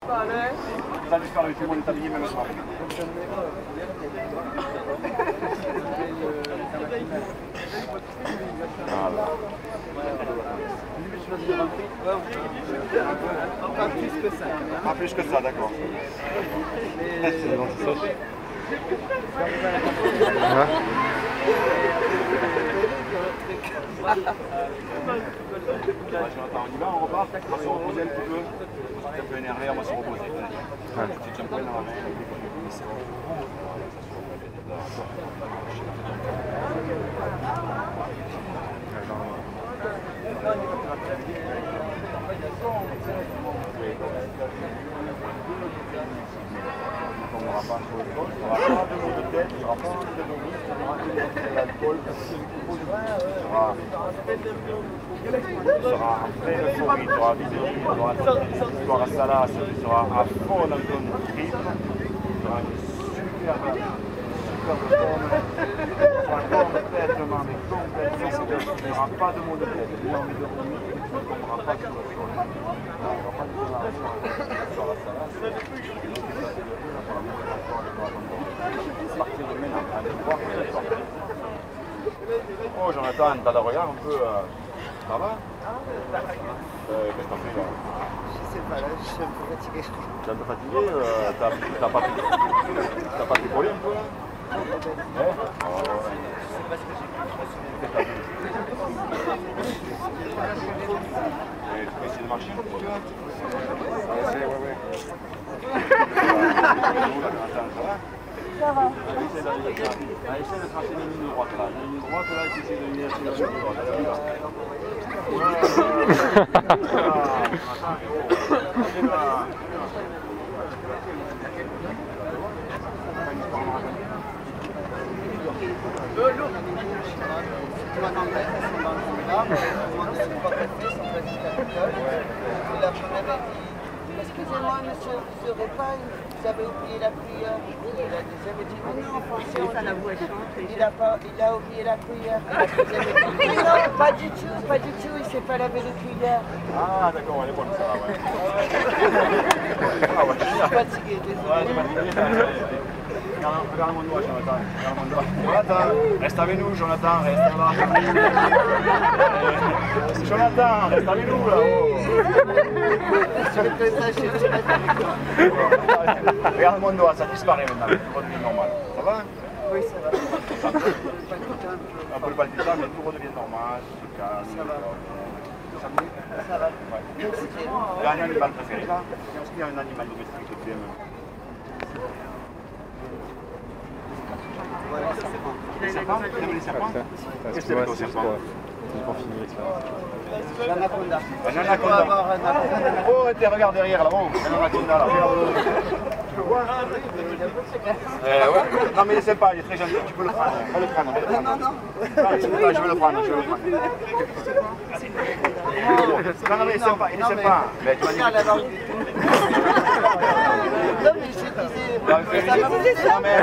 Ça a disparu, tout le monde est habillé même soir. Voilà. Pas plus que ça. Pas plus que ça, d'accord. C'est bon, c'est ça. Jonathan, on y va, on repart, on va se reposer un petit peu. On est un peu énervé, on va se reposer. Tu tiens pas dans la main. On n'aura pas de maux de tête, il n'y aura pas de novice, il y aura de l'alcool. Tu seras en pleine euphorie, tu auras vidéo, tu auras Salas, tu seras à fond dans ton trip, tu auras une super forme, tu seras complètement, mais complètement, tu n'auras pas de maux de tête, ni envie de vomir, tu ne tomberas pas sur le sol. Tu n'auras pas de démarration sur la Salas. Partir de maintenant, allez voir que c'est sorti. Oh Jonathan, t'as le regard un peu... Ça va? Qu'est-ce que t'en fais là? Je sais pas, là, je suis un peu fatigué. T'es un peu fatigué? T'as pas picolé un peu là? Ouais? Oh, ouais. Je sais pas ce que j'ai fait. Tu peux essayer de marcher un petit peu? Ouais. Ça va? Ça va. Essaye de tracer une ligne droite là. Une ligne droite là, tu essaies de venir sur la ligne droite. Excusez-moi, monsieur, vous n'aurez pas vous avez oublié la prière? La deuxième dit non, Ça, la voix chante. il a oublié la prière. La deuxième dit non, pas du tout, il ne s'est pas lavé les cuillères. Ah d'accord, elle est bonne ça, ouais. Je suis fatigué, désolé. Regarde mon doigt, Jonathan. Regarde mon doigt. Jonathan, reste avec nous, Jonathan, reste là. Jonathan, reste avec nous là. Regarde mon doigt, ça disparaît maintenant, tout redevient normal. Ça va? Oui, ça va. Un peu le palpitant, mais tout redevient normal, tout se calme. Ça va? Ça va. Ouais. Il y a un animal préféré là? Est-ce qu'il y a un animal domestique que tu aimes? Les serpents? Tu aimes les serpents? Qu'est-ce que tu aimes aux serpents? L'anaconda. Un anaconda. Oh, regarde derrière là, bon, un anaconda là. Tu le vois? Ouais. Non mais il est sympa, il est très gentil, tu peux le prendre. On va le prendre. Non. Je vais le prendre. Non mais il est sympa, il est sympa. Mais tu vas dire. Non mais je disais... Non mais,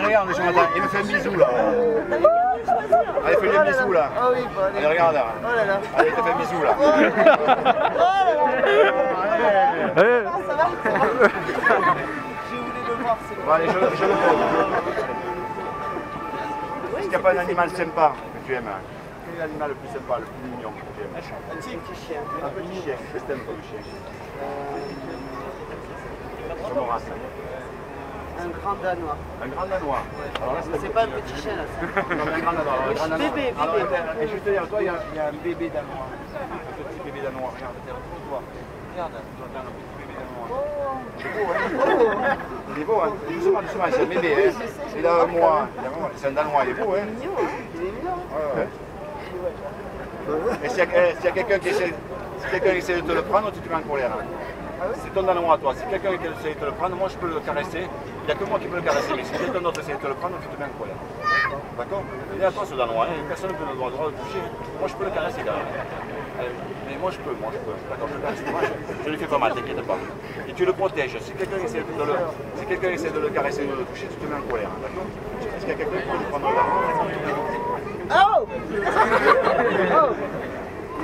regarde Jonathan, il me fait un bisou là. Allez, fais le bisou là. Ah oui, bon, allez, regarde là. Oh là là. Allez, fais un bisou là. Oh là là. Ça va? Je voulais le voir, c'est bon. Bon, allez, je le prends. Est-ce qu'il n'y a pas un animal sympa que tu aimes? Quel est l'animal le plus sympa, le plus mignon que tu aimes? Un petit chien. Un petit chien. Qu'est-ce que tu aimes comme chien? Sur mon race. Un grand danois. Un grand danois. Alors là, C'est pas un petit chien là. Non, mais un grand danois. Un grand danois. Bébé. Alors, et je te dis, toi, il y a un bébé danois. Un petit bébé danois. Regarde, toi. Regarde, un petit bébé danois. C'est beau, hein? Il est beau, hein? Doucement, c'est un bébé, hein? Il a un mois. C'est un danois, il est beau, hein? Il est mignon. Ouais. Et s'il y a quelqu'un qui essaie de te le prendre, tu te mets en colère. C'est ton danois, toi. Si quelqu'un essaie de te le prendre, moi je peux le caresser. Il n'y a que moi qui peux le caresser. Mais si quelqu'un d'autre essaie de te le prendre, tu te mets en colère. D'accord? Il est à toi ce danois. Hein. Personne ne peut le droit de toucher. Moi je peux le caresser quand même. Mais moi je peux. D'accord, je le caresse. Moi, je lui fais pas mal, t'inquiète pas. Et tu le protèges. Si quelqu'un essaie de le caresser ou de le toucher, tu te mets en colère. D'accord? Est-ce qu'il y a quelqu'un qui peut te prendre le danois? Oh! Oh!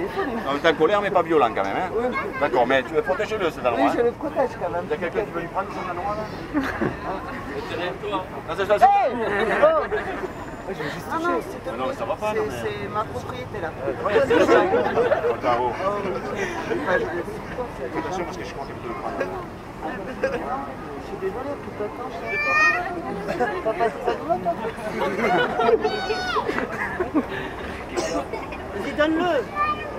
téléphoner. Non, mais t'es en colère, mais pas violent quand même. Hein. Oui. D'accord, mais tu veux protéger le cet Oui, endroit. je le protège quand même. Il y a quelqu'un qui veut lui prendre son endroit là? Non, c'est ça. Hey oh. Je vais juste toucher. Non, mais ça va pas, non, mais... C'est ma propriété là. Bravo. Oh, Attention parce que je crois qu'elle peut le prendre. je suis désolée, tout le temps, je suis t'as passé ça devant toi? Vas-y, donne-le.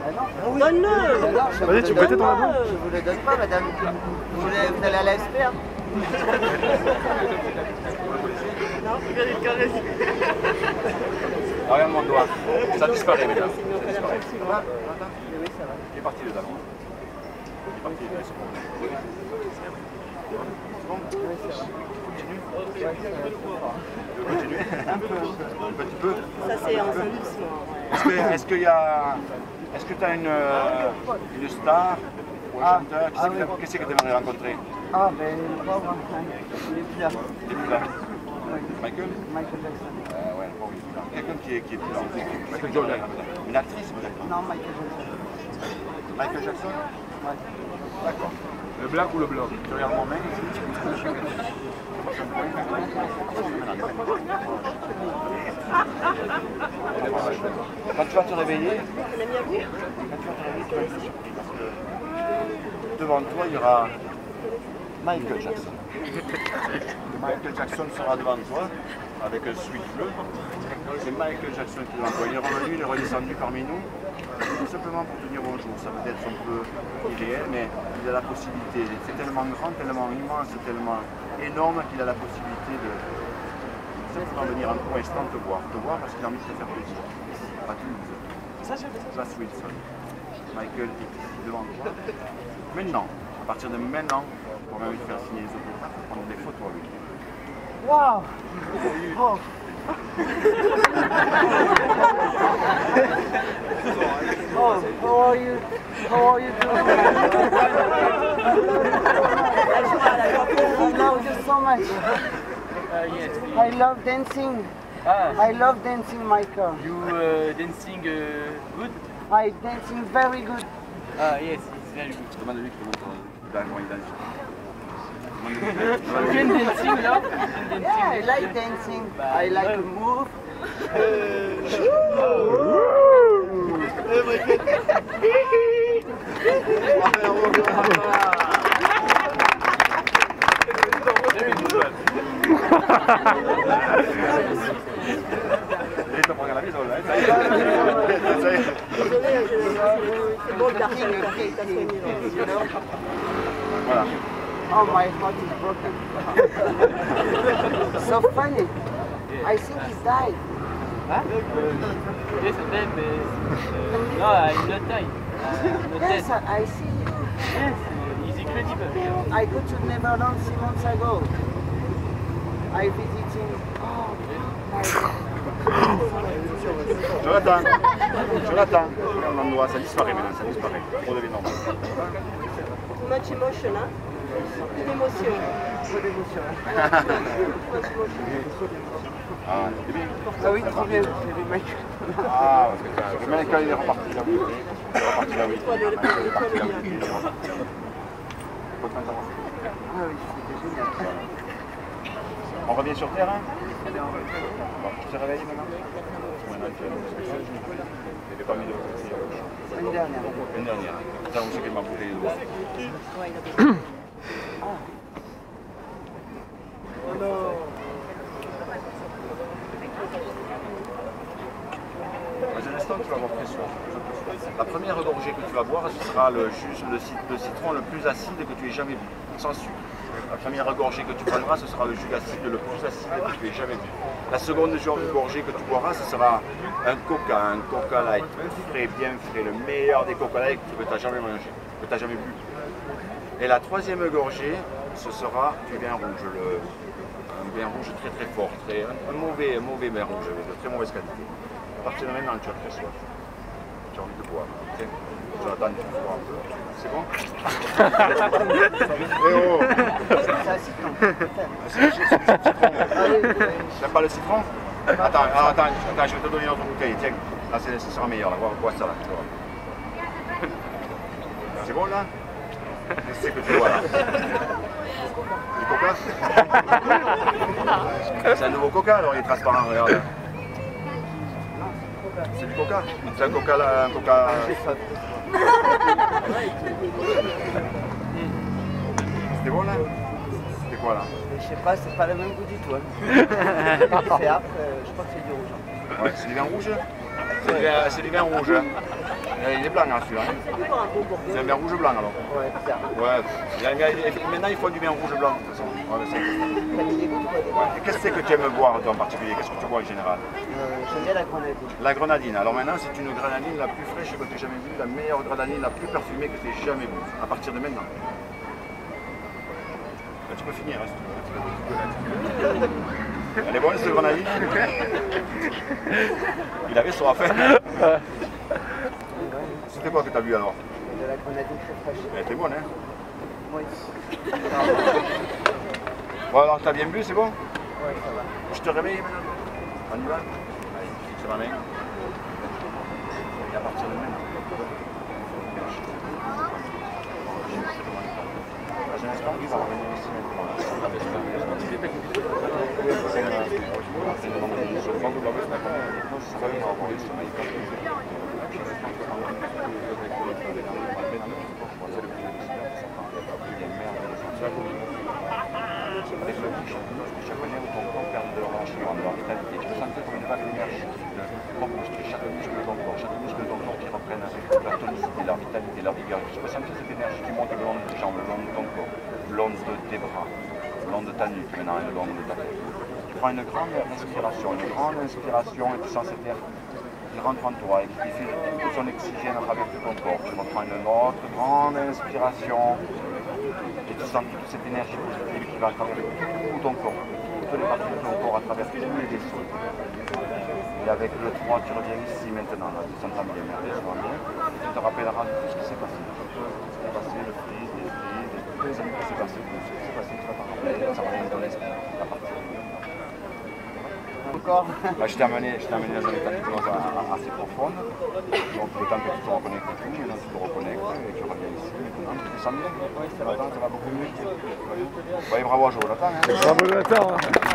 Ah non. Donne-le. Vas-y, tu peux péter ton ado. Je vous le donne pas, madame. Vous allez à la SPA. Non, regarde, il caresse. Regarde mon doigt. Ça disparaît, mesdames. Sinon, on fait la partie, Oui, ça va. Il est parti le talon. Il est parti, il est second. Continue. Un petit peu. Ça, c'est en doucement. Est-ce que tu as une star ou un chanteur? Qui c'est que tu aimerais rencontrer? Ah, ben, le pauvre, il est plus là. Il est plus là. Oui. Michael? Michael Jackson. Ouais, le pauvre, il est plus là. Quelqu'un qui est plus là. Michael Jordan. Une actrice peut-être? Non, Michael Jackson. Michael Jackson? Ouais. D'accord. Le black ou le blanc? Tu regardes mon main? Quand tu vas te réveiller, tu vas être surpris parce que devant toi il y aura Michael Jackson. Michael Jackson sera devant toi avec un sweat bleu. C'est Michael Jackson qui est devant toi. Il est revenu, il est redescendu parmi nous, tout simplement pour te dire bonjour. Ça peut être un peu irréel, mais il a la possibilité. C'est tellement grand, tellement immense, tellement énorme qu'il a la possibilité de simplement venir un court instant te voir parce qu'il a envie de te faire plaisir. À Toulouse. Place Wilson. Michael est ici devant toi. Maintenant, à partir de maintenant, on va lui faire signer les autographes et prendre des photos avec lui. Wow! Oh. Oh, how are you? How are you doing? I love you so much. Yes. I love dancing. I love dancing, Michael. You dancing good? I dancing very good. Yes, it's very good. Demande-lui comment il danse. You can dancing now? You can dancing. Yeah, I like dancing. I like to move. Lì sto pagando la visuale, C'est bon, t'as soigné. Voilà. Oh, my heart is broken. So funny. I think he died. Huh? Yes, then, no, I'm not dying. I'm not Yes, dead. I see you. Yes, he's incredible. I go to Neverland 6 months ago. I visit him. Oh, my God. Jonathan, regarde l'endroit, ça disparaît maintenant, ça disparaît. On devient normal. Too much emotion, hein? Beaucoup d'émotion. Trop d'émotion. Ah, c'est bien. Ah oui, trop bien. J'ai vu Michael. Ah, parce que le mec, quand il est reparti là, il est reparti là, oui. Il est reparti là, oui. Ah oui, c'était génial. On revient sur Terre, hein? Bon, tu t'es réveillé maintenant? Maintenant, tu n'avais pas mis de... Une dernière. Une dernière. Attends, où c'est qu'elle m'a bougé les doigts? Oh non. Dans un instant, tu vas voir très soif. La première gorgée que tu vas boire, ce sera le jus, le citron le plus acide que tu aies jamais vu, sans sucre. La première gorgée que tu prendras, ce sera le jus acide le plus acide que tu aies jamais vu. La seconde gorgée que tu boiras, ce sera un coca light, frais, bien frais, le meilleur des coca light que tu n'as jamais mangé, que tu n'as jamais bu. Et la troisième gorgée, ce sera du vin rouge, un vin rouge très très fort, un mauvais vin rouge, de très mauvaise qualité. À partir de maintenant, tu as très soif. Tu as envie de boire. Tiens, Jonathan, tu bois un peu. C'est bon? Eh oh! C'est un citron. C'est citron. J'aime pas le citron? Attends, je vais te donner une autre bouteille. Tiens, là, ce sera meilleur. Là, bois ça là. Tu vois. C'est bon là? Qu'est-ce que tu vois là? Du coca? C'est un nouveau coca alors il est transparent, regarde. C'est du coca? C'est un coca là, un coca. C'était bon là? C'était quoi là? Je sais pas, c'est pas le même goût du tout. Hein. C'est âpre, je crois que c'est du rouge. Ouais, c'est du vin rouge? C'est du vin rouge. Hein. Il est blanc hein, celui-là. Hein. C'est un vin rouge blanc alors? Ouais, bizarre. Ouais, maintenant il faut du vin rouge blanc de toute façon. Ouais, qu'est-ce que c'est que tu aimes boire toi en particulier? Qu'est-ce que tu bois en général? J'aime bien la grenadine. La grenadine. Alors maintenant c'est une grenadine la plus fraîche que tu aies jamais vue, la meilleure grenadine, la plus parfumée que tu aies jamais vue, à partir de maintenant. Là, tu peux finir hein, si tu veux. Elle est bonne cette grenadine? Il avait soif. C'était quoi que tu as bu alors? De la grenadine très fraîche. Elle était bonne hein? Oui. Bon alors t'as bien bu, c'est bon? Ouais, ça va. Je te réveille maintenant. On y va? Allez, je te ramène. Et à partir de maintenant. J'espère qu'il va revenir ici maintenant. Avec le bouche, chaque année, ton corps perd de leur vitalité. Tu ressens comme une vague d'énergie qui reconstruit chaque muscle de ton corps qui reprennent leur tonicité, leur vitalité, leur vigueur. Tu ressens cette énergie qui monte le long de tes jambes, le long de ton corps, le long de tes bras, le long de ta nuque, maintenant, et le long de ta tête. Tu prends une grande inspiration et tu sens cette air qui rentre en toi et qui fait tout son oxygène à travers tout ton corps. Tu reprends une autre grande inspiration et tu sens toute cette énergie positive qui va à travers tout ton corps, toutes les parties de ton corps, à travers tous les vaisseaux. Et avec le 3, tu reviens ici maintenant, là, tu s'entends bien, merveilleusement bien. Tu te rappelleras de tout ce qui s'est passé. Ce qui s'est passé, le frise, tous les années qui s'est passé, tout ce qui s'est passé, tu vas t'en rappeler, ça revient dans l'esprit, à partir de maintenant. Encore. Bah, je t'ai amené dans un état d'hypnose assez profonde, donc le temps que tu te reconnectes et tout, maintenant tu te reconnectes et tu reviens ici, maintenant tu te sens bien. Oui, ça va beaucoup mieux. Ouais, bravo à Jonathan. Hein. Bravo Jonathan. Hein.